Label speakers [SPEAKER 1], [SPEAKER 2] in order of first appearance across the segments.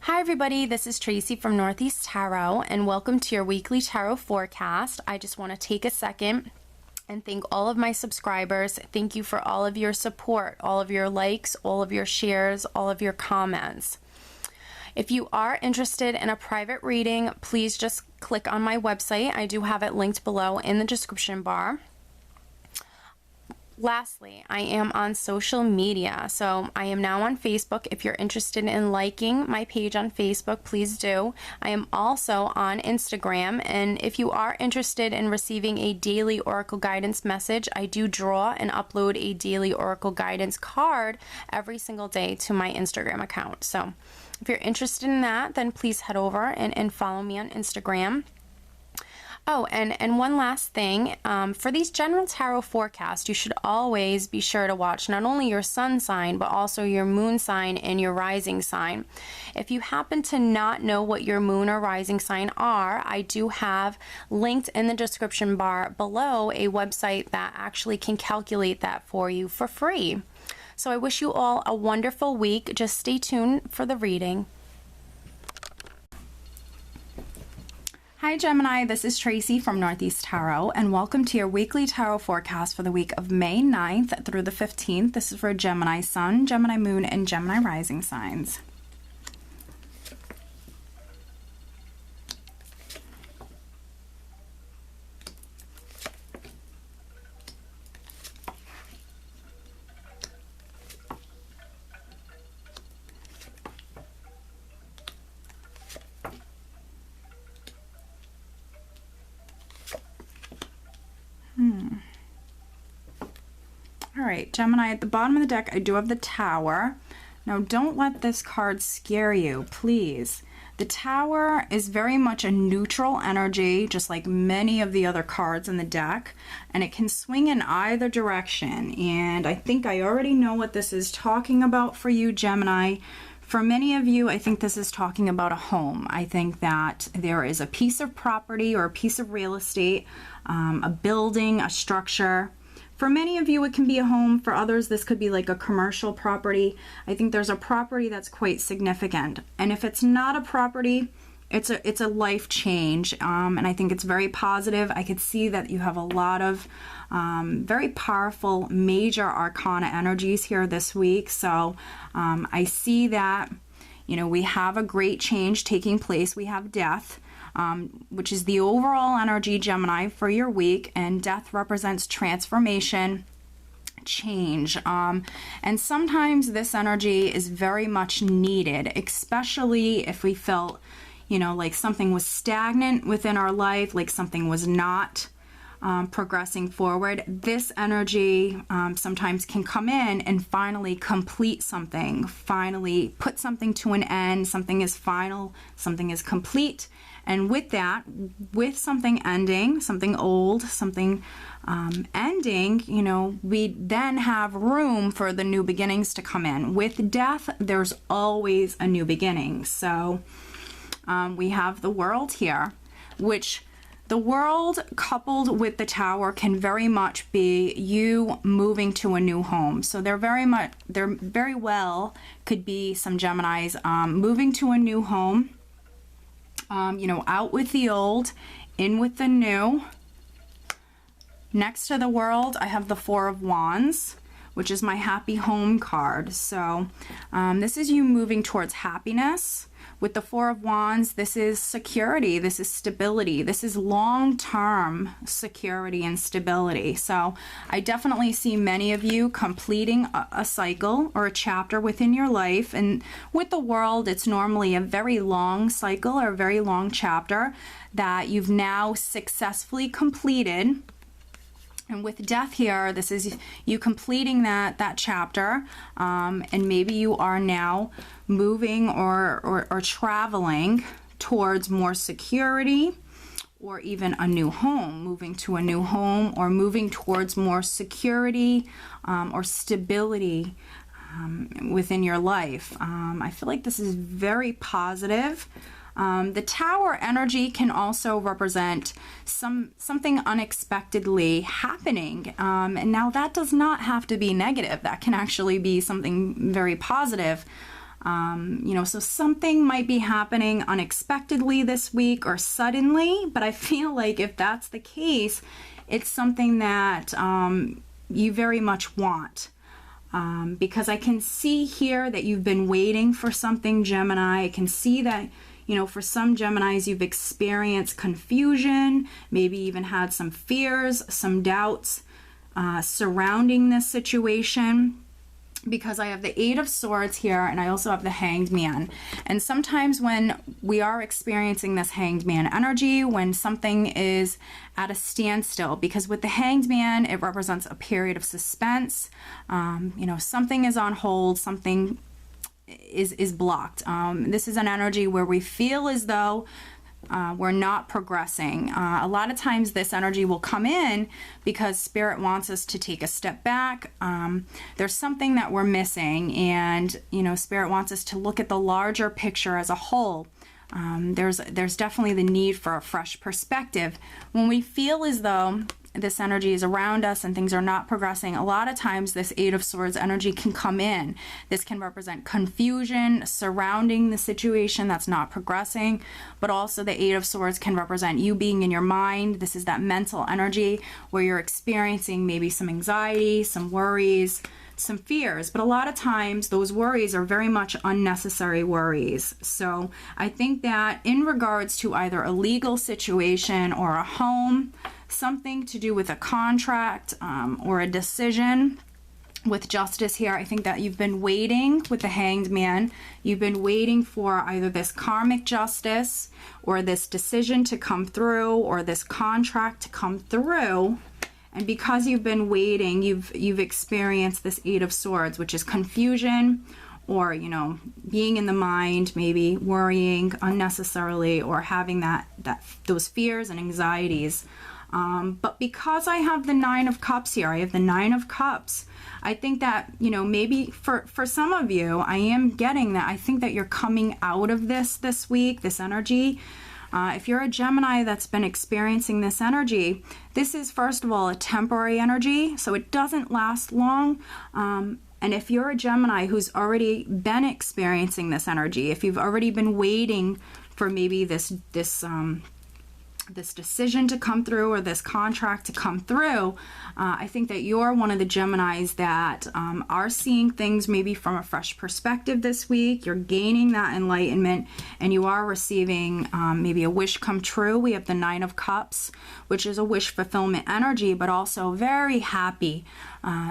[SPEAKER 1] Hi everybody, this is Tracy from Northeast Tarot and welcome to your weekly tarot forecast. I just want to take a second and thank all of my subscribers. Thank you for all of your support, all of your likes, all of your shares, all of your comments. If you are interested in a private reading, please just click on my website. I do have it linked below in the description bar. Lastly, I am on social media, so I am now on Facebook. If you're interested in liking my page on Facebook, please do. I am also on Instagram, and if you are interested in receiving a daily Oracle guidance message, I do draw and upload a daily Oracle guidance card every single day to my Instagram account. So if you're interested in that, then please head over and follow me on Instagram. Oh, and one last thing, for these general tarot forecasts, you should always be sure to watch not only your sun sign, but also your moon sign and your rising sign. If you happen to not know what your moon or rising sign are, I do have linked in the description bar below a website that actually can calculate that for you for free. So I wish you all a wonderful week. Just stay tuned for the reading. Hi Gemini, this is Tracy from Northeast Tarot and welcome to your weekly tarot forecast for the week of May 9th through the 15th. This is for Gemini Sun, Gemini Moon, and Gemini Rising signs. All right, Gemini, at the bottom of the deck, I do have the Tower. Now, don't let this card scare you, please. The Tower is very much a neutral energy, just like many of the other cards in the deck, and it can swing in either direction. And I think I already know what this is talking about for you, Gemini. For many of you, I think this is talking about a home. I think that there is a piece of property or a piece of real estate, a building, a structure. For many of you, it can be a home. For others, this could be like a commercial property. I think there's a property that's quite significant. And if it's not a property, it's a life change. And I think it's very positive. I could see that you have a lot of very powerful major arcana energies here this week. So I see that, you know, we have a great change taking place. We have death. Which is the overall energy, Gemini, for your week, and death represents transformation, change, and sometimes this energy is very much needed, especially if we felt, you know, like something was stagnant within our life, like something was not progressing forward. This energy sometimes can come in and finally complete something, finally put something to an end. Something is final, something is complete. And with that, with something ending, something old, something ending, you know, we then have room for the new beginnings to come in. With death, there's always a new beginning. So we have the World here, which the World coupled with the Tower can very much be you moving to a new home. So there very well could be some Geminis moving to a new home. You know, out with the old, in with the new. Next to the World, I have the Four of Wands, which is my happy home card. So this is you moving towards happiness. With the Four of Wands, this is security, this is stability, this is long-term security and stability. So I definitely see many of you completing a cycle or a chapter within your life. And with the World, it's normally a very long cycle or a very long chapter that you've now successfully completed. And with death here, this is you completing that chapter, and maybe you are now moving or traveling towards more security or even a new home, moving to a new home or moving towards more security or stability within your life. I feel like this is very positive. The Tower energy can also represent something unexpectedly happening. And now that does not have to be negative. That can actually be something very positive. You know, so something might be happening unexpectedly this week or suddenly, but I feel like if that's the case, it's something that you very much want. Because I can see here that you've been waiting for something, Gemini. I can see that, you know, for some Geminis, you've experienced confusion, maybe even had some fears, some doubts surrounding this situation. Because I have the Eight of Swords here, and I also have the Hanged Man. And sometimes when we are experiencing this Hanged Man energy, when something is at a standstill, because with the Hanged Man, it represents a period of suspense. You know, something is on hold, something is blocked. This is an energy where we feel as though we're not progressing. A lot of times this energy will come in because Spirit wants us to take a step back. There's something that we're missing, and you know, Spirit wants us to look at the larger picture as a whole. There's definitely the need for a fresh perspective. When we feel as though this energy is around us and things are not progressing, a lot of times this Eight of Swords energy can come in. This can represent confusion surrounding the situation that's not progressing, but also the Eight of Swords can represent you being in your mind. This is that mental energy where you're experiencing maybe some anxiety, some worries, some fears, but a lot of times those worries are very much unnecessary worries. So I think that in regards to either a legal situation or a home, something to do with a contract or a decision with justice here, I think that you've been waiting with the Hanged Man. You've been waiting for either this karmic justice or this decision to come through or this contract to come through. And because you've been waiting, you've experienced this Eight of Swords, which is confusion, or, you know, being in the mind, maybe worrying unnecessarily, or having those fears and anxieties. But because I have the Nine of Cups here, I have the Nine of Cups, I think that, you know, maybe for some of you, I am getting that. I think that you're coming out of this week, this energy. If you're a Gemini that's been experiencing this energy, this is, first of all, a temporary energy, so it doesn't last long. And if you're a Gemini who's already been experiencing this energy, if you've already been waiting for maybe this decision to come through or this contract to come through, I think that you're one of the Geminis that are seeing things maybe from a fresh perspective this week. You're gaining that enlightenment, and you are receiving maybe a wish come true. We have the Nine of Cups, which is a wish fulfillment energy, but also very happy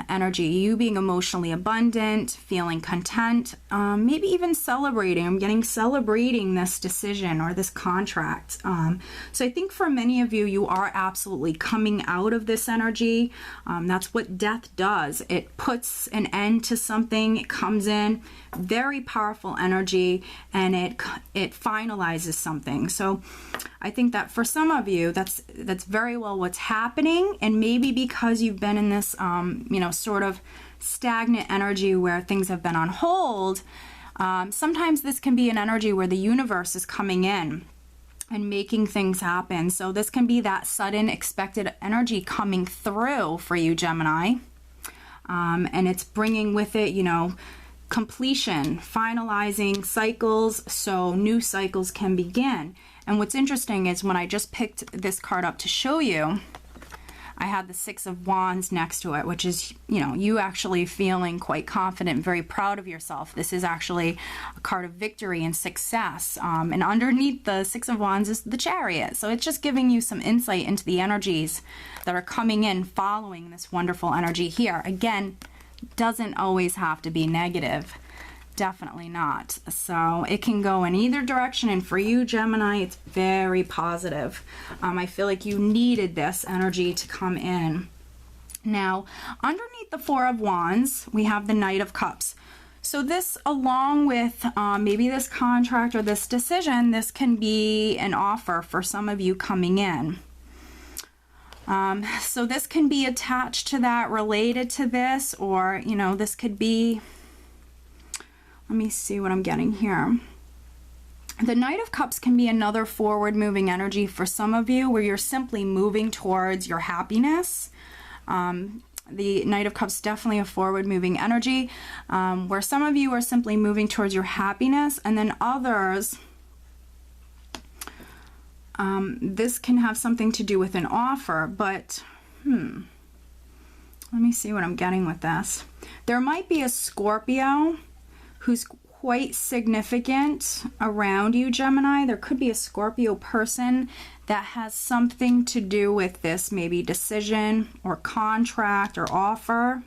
[SPEAKER 1] energy. You being emotionally abundant, feeling content, maybe even celebrating. I'm getting celebrating this decision or this contract. So I think for many of you, you are absolutely coming out of this energy. That's what death does. It puts an end to something. It comes in, very powerful energy, and it finalizes something. So I think that for some of you, that's very well what's happening. And maybe because you've been in this you know, sort of stagnant energy where things have been on hold, sometimes this can be an energy where the universe is coming in and making things happen. So this can be that sudden expected energy coming through for you, Gemini. And it's bringing with it, you know, completion, finalizing cycles, so new cycles can begin. And what's interesting is when I just picked this card up to show you, I had the Six of Wands next to it, which is, you know, you actually feeling quite confident, very proud of yourself. This is actually a card of victory and success. And underneath the Six of Wands is the Chariot. So it's just giving you some insight into the energies that are coming in following this wonderful energy here. Again, doesn't always have to be negative. Definitely not. So it can go in either direction, and for you, Gemini, it's very positive. I feel like you needed this energy to come in. Now, underneath the Four of Wands, we have the Knight of Cups. So this, along with maybe this contract or this decision, this can be an offer for some of you coming in. So this can be attached to that, related to this, or, you know, this could be, let me see what I'm getting here. The Knight of Cups can be another forward moving energy for some of you, where you're simply moving towards your happiness. The Knight of Cups, definitely a forward moving energy, where some of you are simply moving towards your happiness, and then others, this can have something to do with an offer, but let me see what I'm getting with this. There might be a Scorpio who's quite significant around you, Gemini. There could be a Scorpio person that has something to do with this, maybe decision or contract or offer.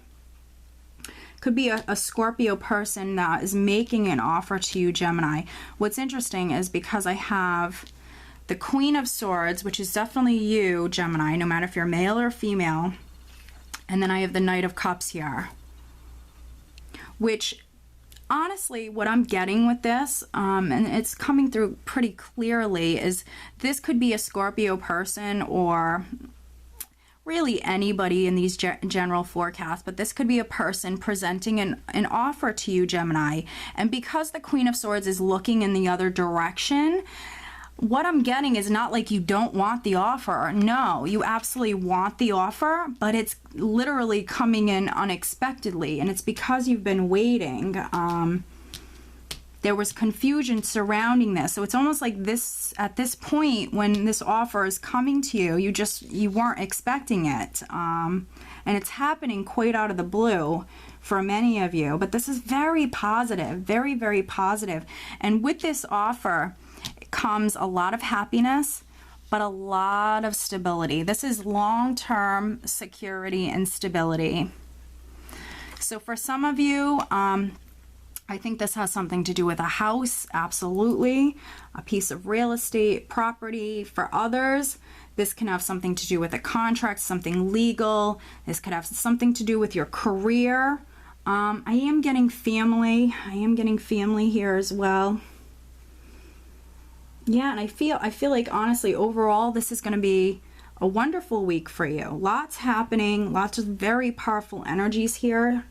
[SPEAKER 1] Could be a Scorpio person that is making an offer to you, Gemini. What's interesting is because I have the Queen of Swords, which is definitely you, Gemini, no matter if you're male or female, and then I have the Knight of Cups here, which honestly, what I'm getting with this, and it's coming through pretty clearly, is this could be a Scorpio person or really anybody in these general forecasts, but this could be a person presenting an offer to you, Gemini. And because the Queen of Swords is looking in the other direction, what I'm getting is not like you don't want the offer. No, you absolutely want the offer, but it's literally coming in unexpectedly, and it's because you've been waiting. There was confusion surrounding this, so it's almost like this, at this point when this offer is coming to you, you weren't expecting it, and it's happening quite out of the blue for many of you. But this is very positive, very, very positive. And with this offer comes a lot of happiness, but a lot of stability. This is long-term security and stability. So for some of you, I think this has something to do with a house, absolutely, a piece of real estate, property. For others, this can have something to do with a contract, something legal. This could have something to do with your career. I am getting family. I am getting family here as well. Yeah, and I feel like, honestly, overall, this is going to be a wonderful week for you. Lots happening, lots of very powerful energies here,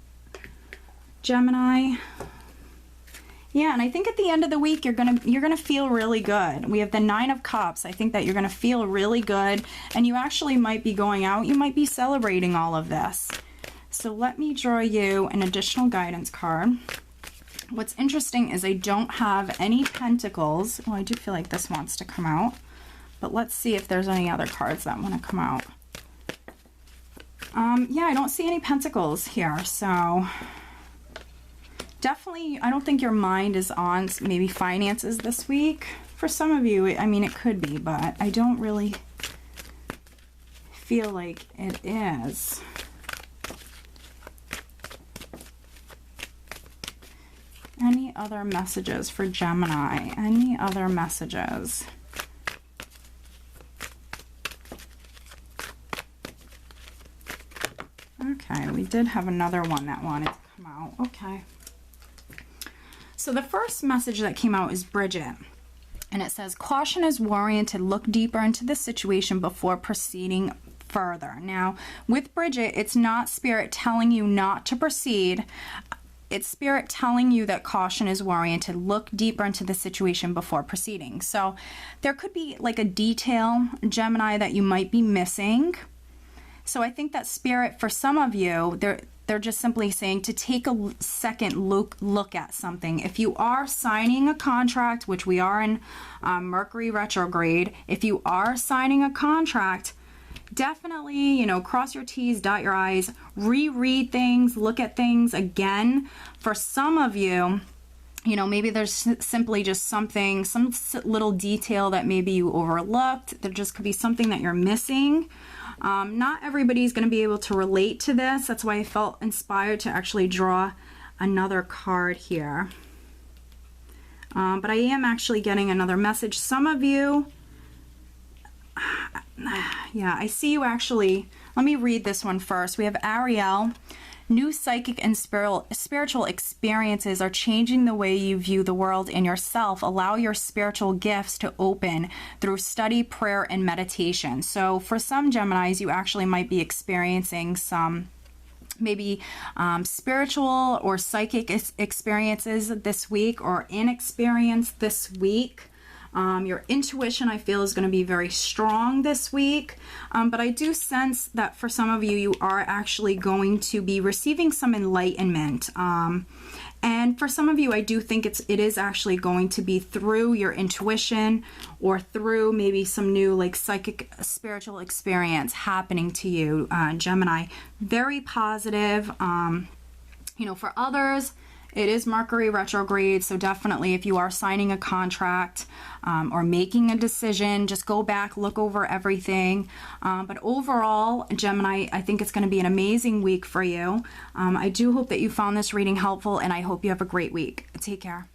[SPEAKER 1] Gemini. Yeah, and I think at the end of the week, you're gonna feel really good. We have the Nine of Cups. I think that you're gonna feel really good, and you actually might be going out. You might be celebrating all of this. So let me draw you an additional guidance card. What's interesting is I don't have any pentacles. Well, I do feel like this wants to come out, but let's see if there's any other cards that want to come out. Yeah, I don't see any pentacles here, so definitely, I don't think your mind is on maybe finances this week. For some of you, I mean, it could be, but I don't really feel like it is. Any other messages for Gemini? Any other messages? Okay, we did have another one that wanted to come out. Okay. So the first message that came out is Bridget. And it says, caution is warranted. Look deeper into the situation before proceeding further. Now, with Bridget, it's not Spirit telling you not to proceed. It's Spirit telling you that caution is warranted. Look deeper into the situation before proceeding. So there could be like a detail, Gemini, that you might be missing. So I think that Spirit, for some of you, they're just simply saying to take a second look at something. If you are signing a contract, which we are in Mercury retrograde, if you are signing a contract, definitely, cross your T's, dot your I's, reread things, look at things again. For some of you, maybe there's simply just some little detail that maybe you overlooked. There just could be something that you're missing. Not everybody's going to be able to relate to this. That's why I felt inspired to actually draw another card here. But I am actually getting another message. Some of you, yeah, I see you actually. Let me read this one first. We have Ariel. New psychic and spiritual experiences are changing the way you view the world and yourself. Allow your spiritual gifts to open through study, prayer, and meditation. So for some Geminis, you actually might be experiencing some maybe spiritual or psychic experiences this week, or inexperience this week. Your intuition, I feel, is going to be very strong this week. But I do sense that for some of you, you are actually going to be receiving some enlightenment. And for some of you, I do think it is actually going to be through your intuition or through maybe some new like psychic spiritual experience happening to you, Gemini. Very positive. You know, for others, it is Mercury retrograde, so definitely if you are signing a contract or making a decision, just go back, look over everything. But overall, Gemini, I think it's going to be an amazing week for you. I do hope that you found this reading helpful, and I hope you have a great week. Take care.